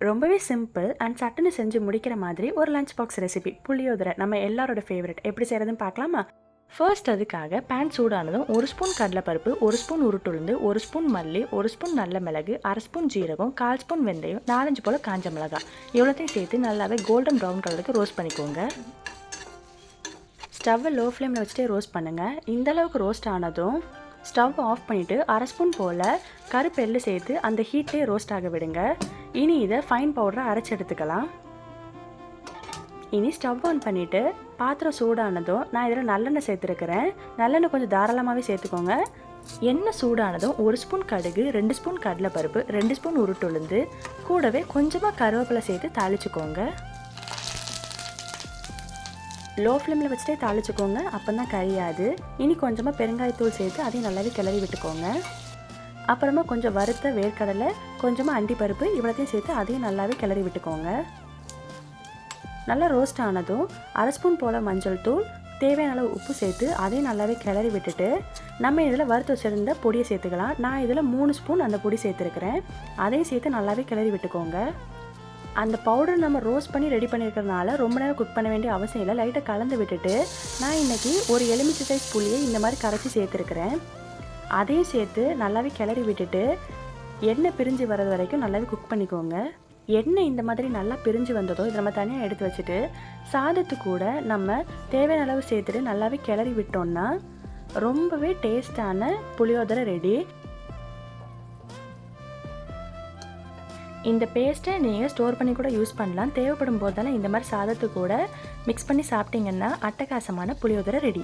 ரொம்பவே simple and சட்டுன்னு செஞ்சு முடிக்கிற மாதிரி ஒரு லஞ்ச் பாக்ஸ் ரெசிபி புளியோதரை நம்ம எல்லாரோட ஃபேவரட். எப்படி செய்கிறதுன்னு பார்க்கலாமா? ஃபர்ஸ்ட் அதுக்காக பேன் சூடானதும் 1 ஸ்பூன் கடலைப்பருப்பு, 1 ஸ்பூன் உருட்டுளுந்து, 1 ஸ்பூன் மல்லி, 1 ஸ்பூன் நல்ல மிளகு, 1/2 ஸ்பூன் ஜீரகம், 1/4 ஸ்பூன் வெந்தயம், 4-5 போல் காஞ்ச மிளகாய் இவ்வளோத்தையும் சேர்த்து நல்லாவே கோல்டன் ப்ரௌன் கலருக்கு ரோஸ்ட் பண்ணிக்கோங்க. ஸ்டவ்வை லோ ஃப்ளேமில் வச்சுட்டே ரோஸ்ட் பண்ணுங்கள். இந்தளவுக்கு ரோஸ்ட் ஆனதும் ஸ்டவ் ஆஃப் பண்ணிவிட்டு 1/2 ஸ்பூன் போல் கருப்பு எள்ளு சேர்த்து அந்த ஹீட்லேயே ரோஸ்ட் ஆக விடுங்க. இனி இதை ஃபைன் பவுடரை அரைச்சி எடுத்துக்கலாம். இனி ஸ்டவ் ஆன் பண்ணிவிட்டு பாத்திரம் சூடானதும் நான் இதில் நல்லெண்ணெய் சேர்த்துருக்கிறேன். நல்லெண்ணெய் கொஞ்சம் தாராளமாகவே சேர்த்துக்கோங்க. எண்ணெய் சூடானதும் 1 ஸ்பூன் கடுகு, 2 ஸ்பூன் கடலைப்பருப்பு, 2 ஸ்பூன் உருட்டுளுந்து, கூடவே கொஞ்சமாக கருவேப்பிலை சேர்த்து தாளிச்சுக்கோங்க. லோ ஃப்ளேமில் வச்சுட்டே தாளிச்சுக்கோங்க, அப்போ தான் கரியாது. இனி கொஞ்சமாக பெருங்காயத்தூள் சேர்த்து அதையும் நல்லாவே கிளறி விட்டுக்கோங்க. அப்புறமா கொஞ்சம் வறுத்த வேர்க்கடலை, கொஞ்சமாக அண்டிப்பருப்பு இவ்வளோத்தையும் சேர்த்து அதையும் நல்லாவே கிளறி விட்டுக்கோங்க. நல்லா ரோஸ்ட் ஆனதும் 1/2 ஸ்பூன் போல் மஞ்சள் தூள், தேவையான அளவு உப்பு சேர்த்து அதையும் நல்லாவே கிளறி விட்டுட்டு நம்ம இதில் வறுத்து வச்சுருந்த பொடியை சேர்த்துக்கலாம். நான் இதில் 3 ஸ்பூன் அந்த பொடி சேர்த்துருக்கிறேன். அதையும் சேர்த்து நல்லாவே கிளறி விட்டுக்கோங்க. அந்த பவுடர் நம்ம ரோஸ்ட் பண்ணி ரெடி பண்ணியிருக்கிறதுனால ரொம்ப நேரம் குக் பண்ண வேண்டிய அவசியம் இல்லை. லைட்டாக கலந்து விட்டுட்டு நான் இன்றைக்கி ஒரு எலுமிச்சை சைஸ் புளியை இந்த மாதிரி கரைச்சி சேர்த்துருக்கிறேன். அதையும் சேர்த்து நல்லாவே கிளறி விட்டுட்டு எண்ணெய் பிரிஞ்சு வர்றது வரைக்கும் நல்லாவே குக் பண்ணிக்கோங்க. எண்ணெய் இந்த மாதிரி நல்லா பிரிஞ்சு வந்ததோ இதை நம்ம தனியாக எடுத்து வச்சுட்டு சாதத்து கூட நம்ம தேவையான அளவு சேர்த்துட்டு நல்லாவே கிளறி விட்டோம்னா ரொம்பவே டேஸ்டான புளியோதரை ரெடி. இந்த பேஸ்ட்டை நீங்கள் ஸ்டோர் பண்ணி கூட யூஸ் பண்ணலாம். தேவைப்படும் போதெல்லாம் இந்த மாதிரி சாதத்து கூட மிக்ஸ் பண்ணி சாப்பிட்டிங்கன்னா அட்டகாசமான புளியோதரை ரெடி.